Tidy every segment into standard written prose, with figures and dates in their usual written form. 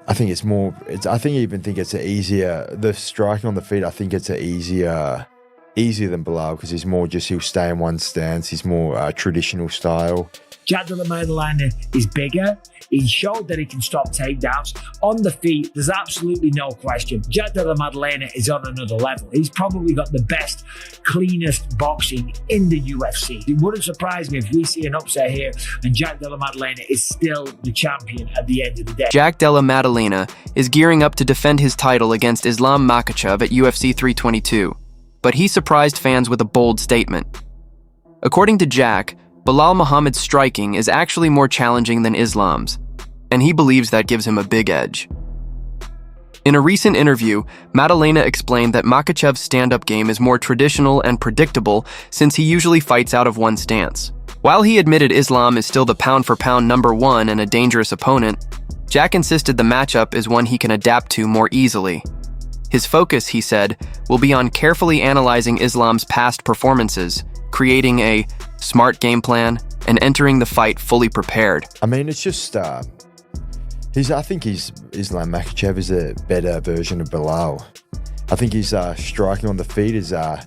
I think it's more. I think even think it's the striking on the feet. I think it's easier than Belal because he'll stay in one stance. He's more traditional style. Jack Della Maddalena is bigger. He showed that he can stop takedowns. On the feet, there's absolutely no question. Jack Della Maddalena is on another level. He's probably got the best, cleanest boxing in the UFC. It wouldn't surprise me if we see an upset here and Jack Della Maddalena is still the champion at the end of the day. Jack Della Maddalena is gearing up to defend his title against Islam Makhachev at UFC 322, but he surprised fans with a bold statement. According to Jack, Belal Muhammad's striking is actually more challenging than Islam's, and he believes that gives him a big edge. In a recent interview, Maddalena explained that Makhachev's stand-up game is more traditional and predictable since he usually fights out of one stance. While he admitted Islam is still the pound-for-pound #1 and a dangerous opponent, Jack insisted the matchup is one he can adapt to more easily. His focus, he said, will be on carefully analyzing Islam's past performances, creating a smart game plan, and entering the fight fully prepared. I mean, it's just, I think Islam Makhachev is a better version of Belal. I think his striking on the feet is, I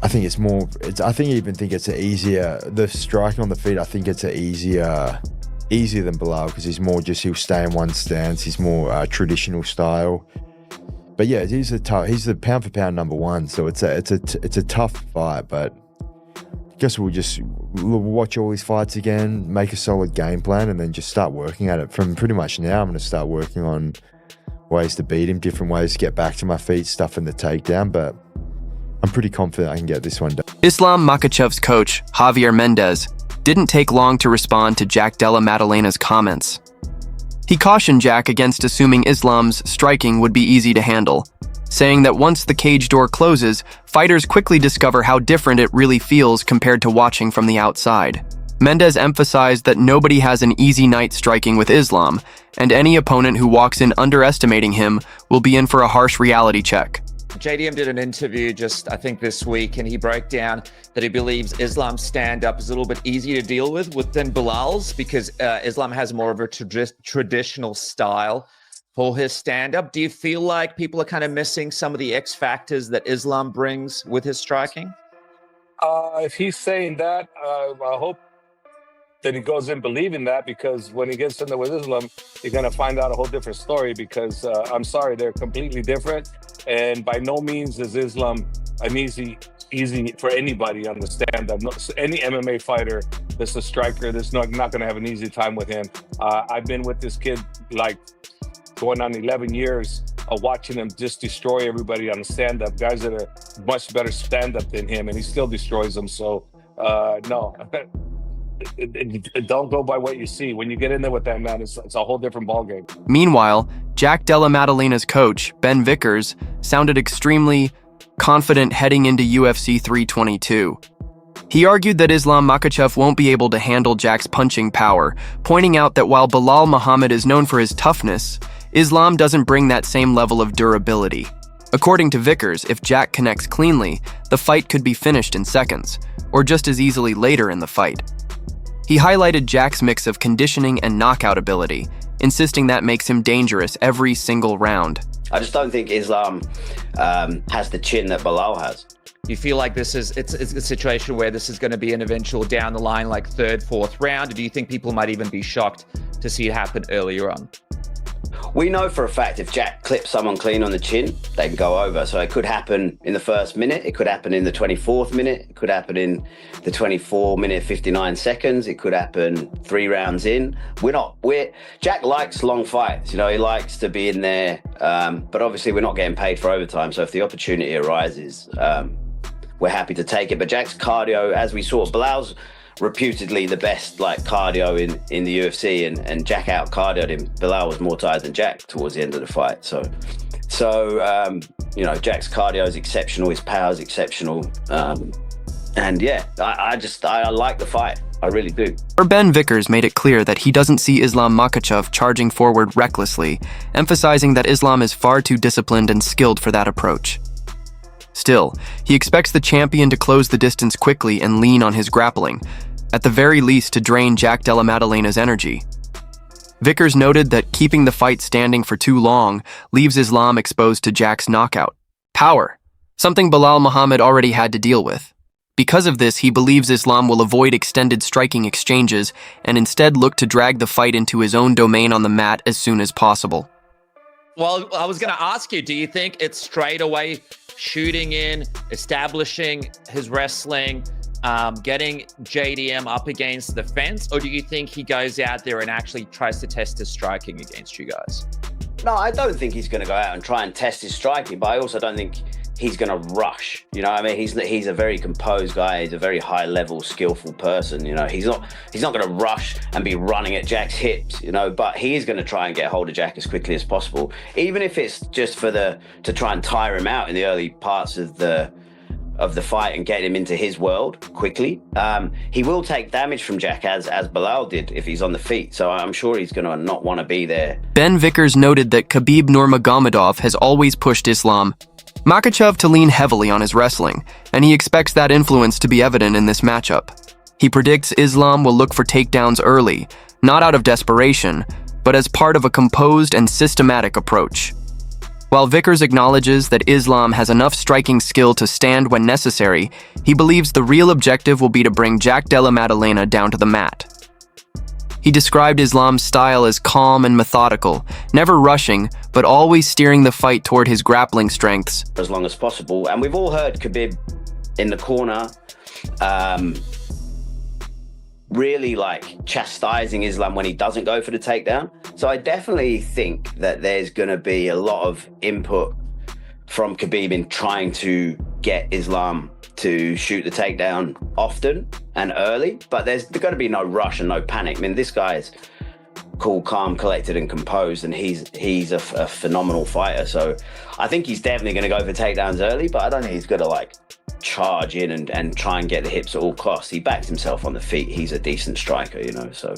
think even think it's the striking on the feet, I think it's easier than Belal because he'll stay in one stance. He's more traditional style. But yeah, he's the pound for pound #1, so it's a tough fight, but I guess we'll just watch all these fights again, make a solid game plan, and then just start working at it. From pretty much now, I'm going to start working on ways to beat him, different ways to get back to my feet, stuff in the takedown, but I'm pretty confident I can get this one done. Islam Makhachev's coach, Javier Mendez, didn't take long to respond to Jack Della Maddalena's comments. He cautioned Jack against assuming Islam's striking would be easy to handle, saying that once the cage door closes, fighters quickly discover how different it really feels compared to watching from the outside. Mendez emphasized that nobody has an easy night striking with Islam, and any opponent who walks in underestimating him will be in for a harsh reality check. JDM did an interview just, I think, this week, and he broke down that he believes Islam's stand-up is a little bit easier to deal with than Belal's because Islam has more of a traditional style for his stand-up. Do you feel like people are kind of missing some of the X factors that Islam brings with his striking? If he's saying that, I hope that he goes in believing that, because when he gets in there with Islam, you're going to find out a whole different story because I'm sorry, they're completely different. And by no means is Islam an easy for anybody on the stand-up. Any MMA fighter that's a striker, that's not going to have an easy time with him. I've been with this kid like going on 11 years of watching him just destroy everybody on the stand-up, guys that are much better stand-up than him, and he still destroys them. So, no, don't go by what you see. When you get in there with that man, it's a whole different ballgame. Meanwhile, Jack Della Maddalena's coach, Ben Vickers, sounded extremely confident heading into UFC 322. He argued that Islam Makhachev won't be able to handle Jack's punching power, pointing out that while Belal Muhammad is known for his toughness, Islam doesn't bring that same level of durability. According to Vickers, if Jack connects cleanly, the fight could be finished in seconds, or just as easily later in the fight. He highlighted Jack's mix of conditioning and knockout ability, insisting that makes him dangerous every single round. I just don't think Islam has the chin that Belal has. Do you feel like it's a situation where this is going to be an eventual down the line, like third, fourth round? Or do you think people might even be shocked to see it happen earlier on? We know for a fact if Jack clips someone clean on the chin, they can go over. So it could happen in the first minute. It could happen in the 24th minute. It could happen in the 24-minute, 59 seconds. It could happen 3 rounds in. Jack likes long fights. You know, he likes to be in there. But obviously we're not getting paid for overtime. So if the opportunity arises, we're happy to take it. But Jack's cardio, as we saw, Belal's reputedly the best cardio in the UFC, and Jack out cardioed him. Belal was more tired than Jack towards the end of the fight. So Jack's cardio is exceptional, his power is exceptional, and yeah, I like the fight. I really do. Ben Vickers made it clear that he doesn't see Islam Makhachev charging forward recklessly, emphasizing that Islam is far too disciplined and skilled for that approach. Still, he expects the champion to close the distance quickly and lean on his grappling, at the very least to drain Jack Della Maddalena's energy. Vickers noted that keeping the fight standing for too long leaves Islam exposed to Jack's knockout power, something Belal Muhammad already had to deal with. Because of this, he believes Islam will avoid extended striking exchanges and instead look to drag the fight into his own domain on the mat as soon as possible. Well, I was going to ask you, do you think it's straight away shooting in, establishing his wrestling, getting JDM up against the fence, or do you think he goes out there and actually tries to test his striking against you guys? No, I don't think he's going to go out and try and test his striking, but I also don't think he's going to rush. You know what I mean? He's a very composed guy. He's a very high-level, skillful person. You know, he's not going to rush and be running at Jack's hips, you know, but he is going to try and get hold of Jack as quickly as possible, even if it's just to try and tire him out in the early parts of the fight and get him into his world quickly. He will take damage from Jack as Belal did if he's on the feet, so I'm sure he's going to not want to be there. Ben Vickers noted that Khabib Nurmagomedov has always pushed Islam Makhachev to lean heavily on his wrestling, and he expects that influence to be evident in this matchup. He predicts Islam will look for takedowns early, not out of desperation, but as part of a composed and systematic approach. While Vickers acknowledges that Islam has enough striking skill to stand when necessary, he believes the real objective will be to bring Jack Della Maddalena down to the mat. He described Islam's style as calm and methodical, never rushing, but always steering the fight toward his grappling strengths. As long as possible. And we've all heard Khabib in the corner really like chastising Islam when he doesn't go for the takedown. So I definitely think that there's going to be a lot of input from Khabib in trying to get Islam to shoot the takedown often and early, but there's going to be no rush and no panic. I mean, this guy is cool, calm, collected, and composed, and he's a phenomenal fighter. So I think he's definitely going to go for takedowns early, but I don't think he's going to like charge in and try and get the hips at all costs. He backs himself on the feet. He's a decent striker, you know. So,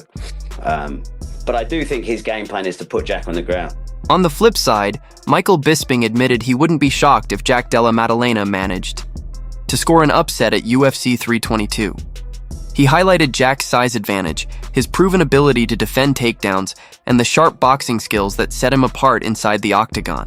but I do think his game plan is to put Jack on the ground. On the flip side, Michael Bisping admitted he wouldn't be shocked if Jack Della Maddalena managed to score an upset at UFC 322. He highlighted Jack's size advantage, his proven ability to defend takedowns, and the sharp boxing skills that set him apart inside the octagon.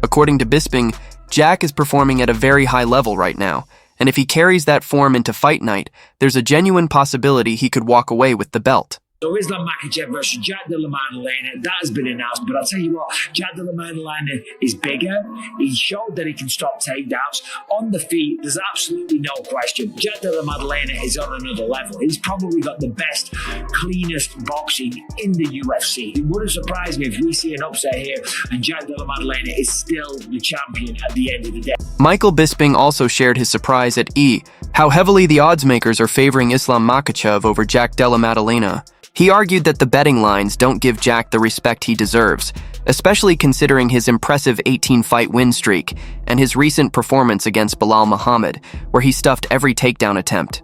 According to Bisping, Jack is performing at a very high level right now, and if he carries that form into fight night, there's a genuine possibility he could walk away with the belt. So Islam Makhachev versus Jack Della Maddalena, that has been announced. But I'll tell you what, Jack Della Maddalena is bigger. He showed that he can stop takedowns. On the feet, there's absolutely no question. Jack Della Maddalena is on another level. He's probably got the best, cleanest boxing in the UFC. It wouldn't surprise me if we see an upset here and Jack Della Maddalena is still the champion at the end of the day. Michael Bisping also shared his surprise at how heavily the odds makers are favoring Islam Makhachev over Jack Della Maddalena. He argued that the betting lines don't give Jack the respect he deserves, especially considering his impressive 18-fight win streak and his recent performance against Belal Muhammad, where he stuffed every takedown attempt.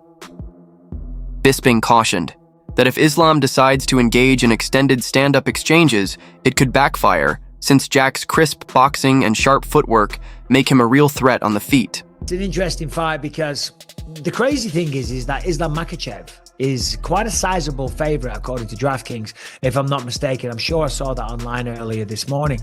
Bisping cautioned that if Islam decides to engage in extended stand-up exchanges, it could backfire, since Jack's crisp boxing and sharp footwork make him a real threat on the feet. It's an interesting fight because the crazy thing is that Islam Makhachev is quite a sizable favorite according to DraftKings, if I'm not mistaken. I'm sure I saw that online earlier this morning.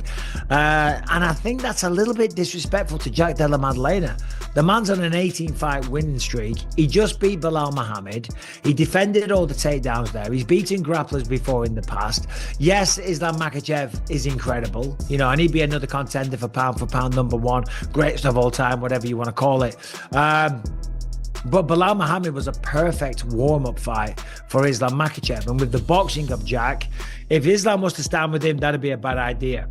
And I think that's a little bit disrespectful to Jack Della Maddalena. The man's on an 18-fight winning streak. He just beat Belal Muhammad. He defended all the takedowns there. He's beaten grapplers before in the past. Yes, Islam Makhachev is incredible, you know, and he'd be another contender for pound #1, greatest of all time, whatever you want to call it. But Belal Muhammad was a perfect warm-up fight for Islam Makhachev. And with the boxing of Jack, if Islam was to stand with him, that'd be a bad idea.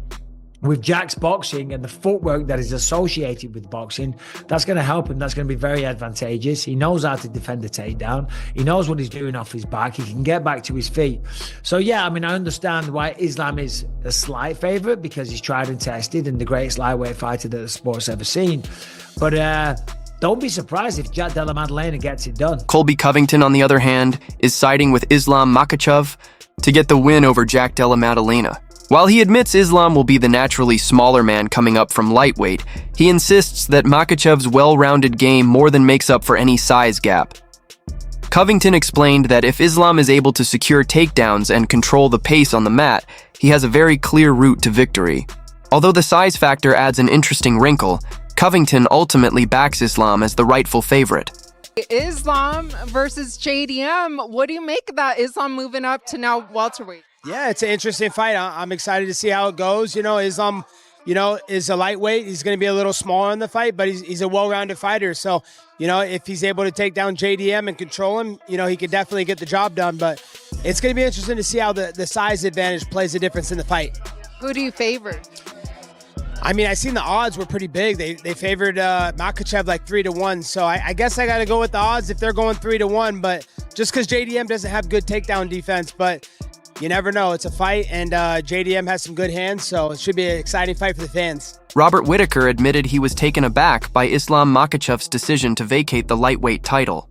With Jack's boxing and the footwork that is associated with boxing, that's going to help him. That's going to be very advantageous. He knows how to defend the takedown. He knows what he's doing off his back. He can get back to his feet. So, yeah, I mean, I understand why Islam is a slight favorite because he's tried and tested and the greatest lightweight fighter that the sport's ever seen. But, don't be surprised if Jack Della Maddalena gets it done. Colby Covington, on the other hand, is siding with Islam Makhachev to get the win over Jack Della Maddalena. While he admits Islam will be the naturally smaller man coming up from lightweight, he insists that Makhachev's well-rounded game more than makes up for any size gap. Covington explained that if Islam is able to secure takedowns and control the pace on the mat, he has a very clear route to victory. Although the size factor adds an interesting wrinkle, Covington ultimately backs Islam as the rightful favorite. Islam versus JDM. What do you make of that? Islam moving up to now welterweight. Yeah, it's an interesting fight. I'm excited to see how it goes. Islam, is a lightweight. He's going to be a little smaller in the fight, but he's a well-rounded fighter. So, if he's able to take down JDM and control him, he could definitely get the job done. But it's going to be interesting to see how the size advantage plays a difference in the fight. Who do you favor? I mean, I seen the odds were pretty big. They favored Makhachev like 3-1. So I guess I got to go with the odds if they're going 3-1. But just because JDM doesn't have good takedown defense, but you never know. It's a fight, and JDM has some good hands, so it should be an exciting fight for the fans. Robert Whittaker admitted he was taken aback by Islam Makhachev's decision to vacate the lightweight title.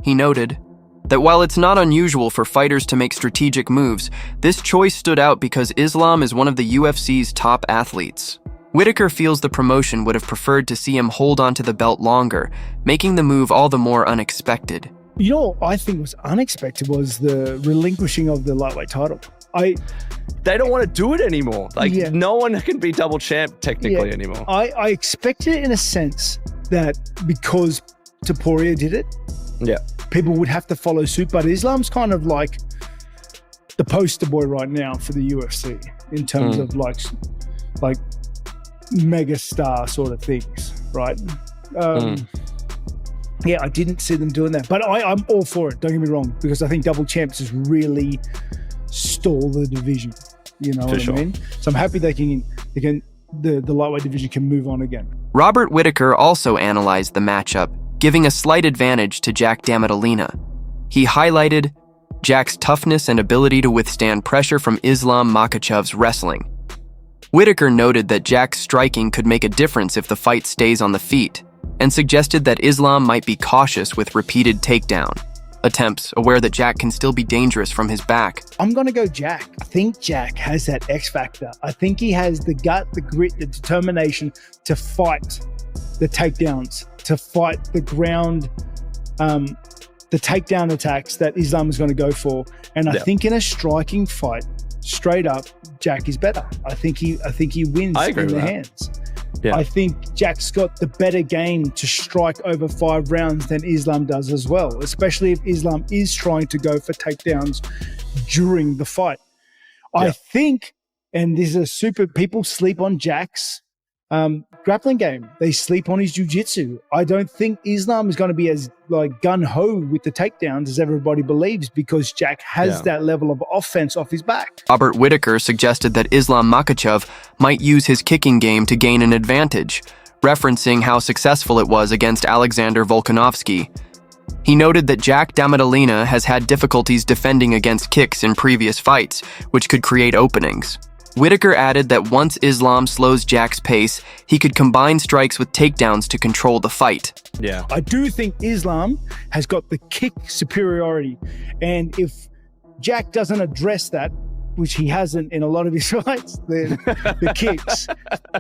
He noted that while it's not unusual for fighters to make strategic moves, this choice stood out because Islam is one of the UFC's top athletes. Whittaker feels the promotion would have preferred to see him hold onto the belt longer, making the move all the more unexpected. What I think was unexpected was the relinquishing of the lightweight title. They don't want to do it anymore. No one can be double champ technically anymore. I expected it in a sense that because Topuria did it, people would have to follow suit. But Islam's kind of like the poster boy right now for the UFC in terms of like mega star sort of things, right? Yeah, I didn't see them doing that, but I'm all for it. Don't get me wrong, because I think double champs has really stall the division. You know what I mean? So I'm happy the lightweight division can move on again. Robert Whittaker also analyzed the matchup, giving a slight advantage to Jack Della Maddalena. He highlighted Jack's toughness and ability to withstand pressure from Islam Makhachev's wrestling. Whittaker noted that Jack's striking could make a difference if the fight stays on the feet, and suggested that Islam might be cautious with repeated takedown attempts, aware that Jack can still be dangerous from his back. I'm going to go Jack. I think Jack has that X factor. I think he has the gut, the grit, the determination to fight the takedowns, to fight the ground, the takedown attacks that Islam is going to go for. And I think in a striking fight, straight up, Jack is better. I think he wins in the hands. Yeah. I think Jack's got the better game to strike over 5 rounds than Islam does as well, especially if Islam is trying to go for takedowns during the fight. I think, and this is people sleep on Jack's grappling game. They sleep on his jiu-jitsu. I don't think Islam is going to be as gun-ho with the takedowns as everybody believes, because Jack has that level of offense off his back. Robert Whittaker suggested that Islam Makhachev might use his kicking game to gain an advantage, referencing how successful it was against Alexander Volkanovski. He noted that Jack Della Maddalena has had difficulties defending against kicks in previous fights, which could create openings. Whittaker added that once Islam slows Jack's pace, he could combine strikes with takedowns to control the fight. Yeah, I do think Islam has got the kick superiority. And if Jack doesn't address that, which he hasn't in a lot of his fights, the kicks,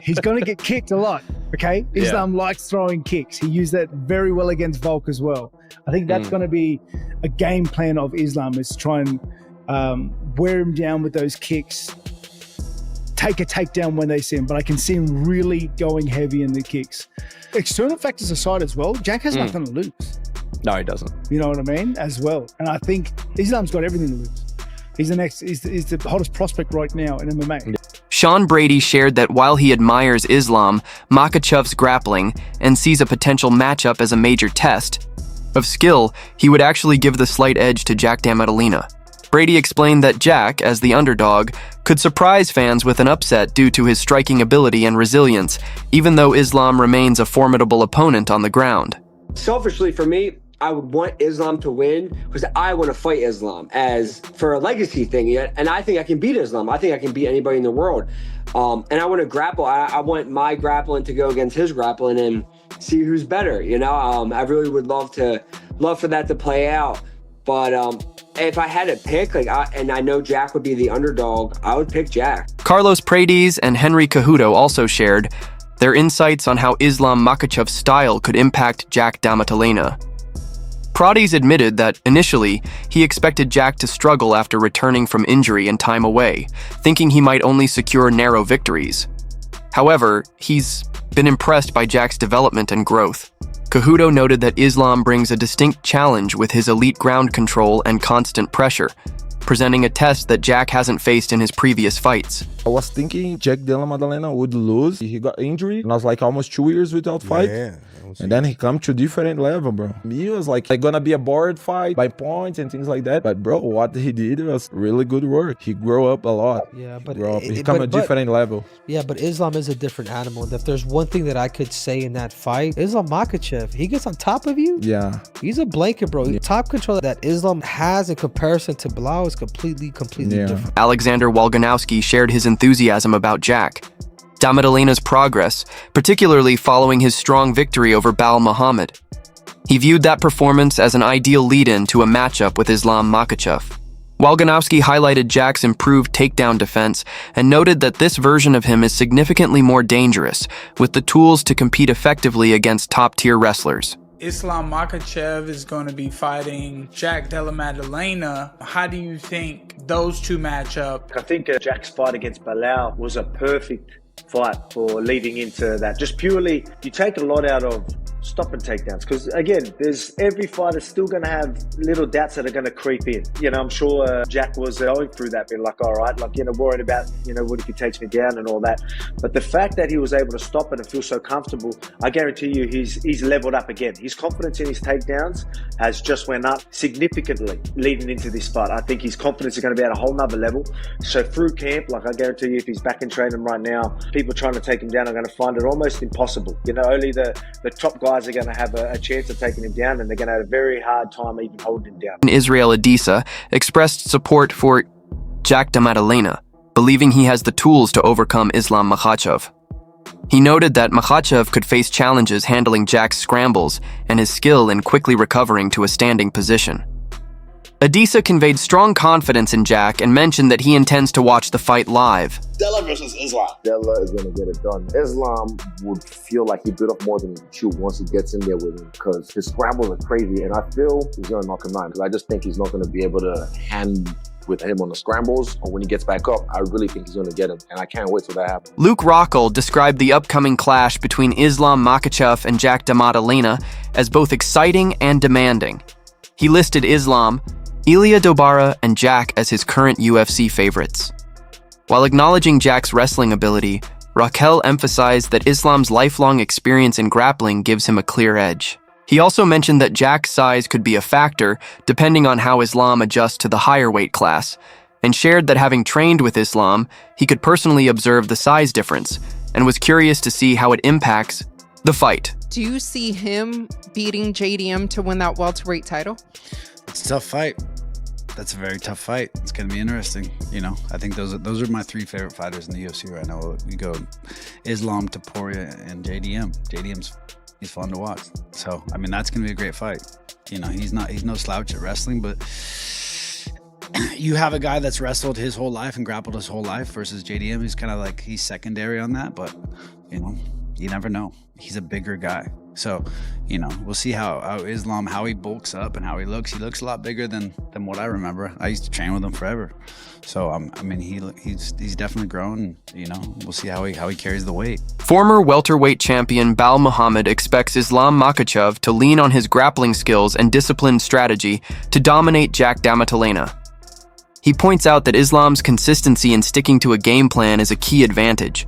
he's going to get kicked a lot, okay? Islam likes throwing kicks. He used that very well against Volk as well. I think that's going to be a game plan of Islam, is to try and wear him down with those kicks, take a takedown when they see him, but I can see him really going heavy in the kicks. External factors aside as well, Jack has nothing to lose. No, he doesn't. You know what I mean? As well. And I think Islam's got everything to lose. He's the hottest prospect right now in MMA. Sean Brady shared that while he admires Islam Makhachev's grappling and sees a potential matchup as a major test of skill, he would actually give the slight edge to Jack Della Maddalena. Brady explained that Jack, as the underdog, could surprise fans with an upset due to his striking ability and resilience, even though Islam remains a formidable opponent on the ground. Selfishly for me, I would want Islam to win because I want to fight Islam as for a legacy thing. And I think I can beat Islam. I think I can beat anybody in the world. And I want to grapple. I want my grappling to go against his grappling and see who's better. I really would love for that to play out. But if I had to pick, and I know Jack would be the underdog, I would pick Jack. Carlos Paredes and Henry Cejudo also shared their insights on how Islam Makhachev's style could impact Jack Della Maddalena. Prades admitted that, initially, he expected Jack to struggle after returning from injury and time away, thinking he might only secure narrow victories. However, he's been impressed by Jack's development and growth. Cejudo noted that Islam brings a distinct challenge with his elite ground control and constant pressure, presenting a test that Jack hasn't faced in his previous fights. I was thinking Jack Della Maddalena would lose. He got injured, and I was like almost 2 years without fight. Yeah. And then he come to different level, bro. Me was like gonna be a bored fight by points and things like that. But bro, what he did was really good work. He grew up a lot. Yeah, but he come a different level. Yeah, but Islam is a different animal. If there's one thing that I could say in that fight, Islam Makhachev, he gets on top of you. Yeah, he's a blanket, bro. The top control that Islam has in comparison to Belal is completely different. Alexander Volkanovski shared his enthusiasm about Jack Della Maddalena's progress, particularly following his strong victory over Belal Muhammad. He viewed that performance as an ideal lead-in to a matchup with Islam Makhachev. Volkanovski highlighted Jack's improved takedown defense and noted that this version of him is significantly more dangerous, with the tools to compete effectively against top-tier wrestlers. Islam Makhachev is going to be fighting Jack Della Maddalena. How do you think those two match up? I think Jack's fight against Belal was a perfect fight for leading into that. Just purely, you take a lot out of stop and takedowns, because again, there's every fighter still going to have little doubts that are going to creep in. You know, I'm sure Jack was going through that, being like, all right, like, you know, worried about, you know, what if he takes me down and all that. But the fact that he was able to stop it and feel so comfortable, I guarantee you he's leveled up again. His confidence in his takedowns has just went up significantly leading into this fight. I think his confidence is going to be at a whole nother level. So through camp, like, I guarantee you if he's back in training right now, people trying to take him down are going to find it almost impossible. You know, only the top guys are going to have a chance of taking him down, and they're going to have a very hard time even holding him down. Israel Adesanya expressed support for Jack Della Maddalena, believing he has the tools to overcome Islam Makhachev. He noted that Makhachev could face challenges handling Jack's scrambles and his skill in quickly recovering to a standing position. Adesanya conveyed strong confidence in Jack and mentioned that he intends to watch the fight live. Della versus Islam. Della is going to get it done. Islam would feel like he bit off more than he chewed once he gets in there with him, because his scrambles are crazy, and I feel he's going to knock him out, because I just think he's not going to be able to hand with him on the scrambles, or when he gets back up, I really think he's going to get him, and I can't wait till that happens. Luke Rockhold described the upcoming clash between Islam Makhachev and Jack Della Maddalena as both exciting and demanding. He listed Islam, Ilia Dobara, and Jack as his current UFC favorites. While acknowledging Jack's wrestling ability, Rockhold emphasized that Islam's lifelong experience in grappling gives him a clear edge. He also mentioned that Jack's size could be a factor depending on how Islam adjusts to the higher weight class, and shared that having trained with Islam, he could personally observe the size difference and was curious to see how it impacts the fight. Do you see him beating JDM to win that welterweight title? It's a tough fight. That's a very tough fight. It's going to be interesting. You know, I think those are my three favorite fighters in the UFC right now. We go Islam, Topuria, and JDM. He's fun to watch. So, I mean, that's going to be a great fight. You know, he's no slouch at wrestling, but you have a guy that's wrestled his whole life and grappled his whole life versus JDM. He's kind of like, he's secondary on that, but, you know, you never know. He's a bigger guy. So, you know, we'll see how Islam, how he bulks up and how he looks. He looks a lot bigger than what I remember. I used to train with him forever. So, I mean, he's definitely grown. You know, we'll see how he carries the weight. Former welterweight champion Belal Muhammad expects Islam Makhachev to lean on his grappling skills and disciplined strategy to dominate Jack Della Maddalena. He points out that Islam's consistency in sticking to a game plan is a key advantage.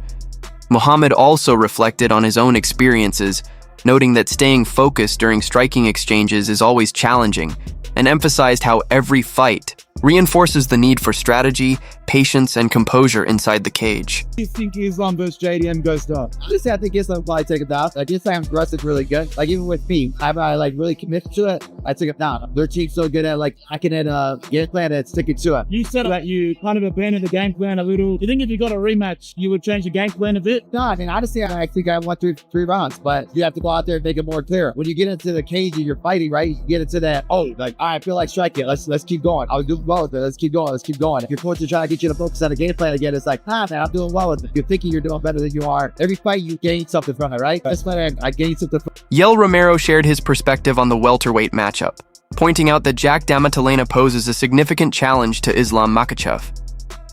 Muhammad also reflected on his own experiences, noting that staying focused during striking exchanges is always challenging, and emphasized how every fight reinforces the need for strategy, patience, and composure inside the cage. You think Islam versus JDM goes down? Honestly, I think Islam probably take him down. Like, Islam's wrestling really good. Like, even with me, I like really committed to it. I took him down. Their team's so good at, like, I can hit a game plan and stick it to it. You said that you kind of abandoned the game plan a little. You think if you got a rematch, you would change the game plan a bit? No, I mean, honestly, I think I won three rounds, but you have to go out there and make it more clear. When you get into the cage and you're fighting, right, you get into that, oh, like, all right, I feel like striking it. Let's keep going. I'll do well with it. Let's keep going. Let's keep going. If your coach is trying to get you to focus on the game plan again, it's like, man, I'm doing well with it. You're thinking you're doing better than you are. Every fight, you gain something from it, right? That's why I gained something from it. Yoel Romero shared his perspective on the welterweight matchup, pointing out that Jack Della Maddalena poses a significant challenge to Islam Makhachev.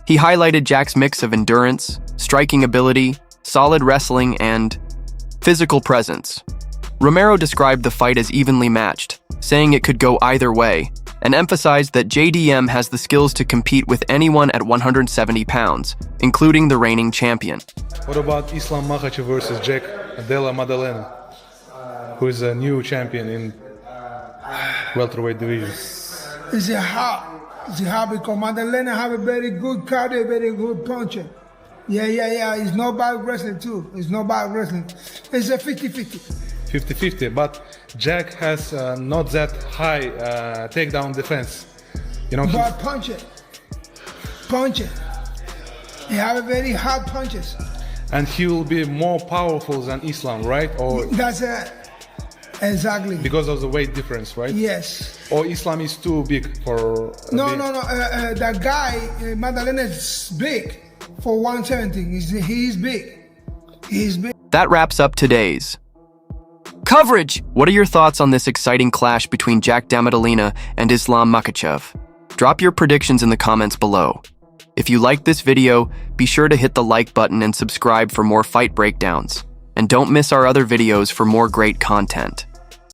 He highlighted Jack's mix of endurance, striking ability, solid wrestling, and physical presence. Romero described the fight as evenly matched, saying it could go either way, and emphasized that JDM has the skills to compete with anyone at 170 pounds, including the reigning champion. What about Islam Makhachev versus Jack Della Maddalena, who is a new champion in welterweight division? It's hard because Maddalena have a very good cardio, very good puncher. Yeah. It's not bad wrestling too. It's not bad wrestling. It's a 50-50. 50-50, but Jack has not that high takedown defense. You know. But punch it. He have a very hard punches. And he will be more powerful than Islam, right? Or that's it. Exactly. Because of the weight difference, right? Yes. Or Islam is too big for. No. That guy Maddalena is big for 170. He's big. He's big. That wraps up today's coverage. What are your thoughts on this exciting clash between Jack Della Maddalena and Islam Makhachev? Drop your predictions in the comments below. If you liked this video, be sure to hit the like button and subscribe for more fight breakdowns. And don't miss our other videos for more great content.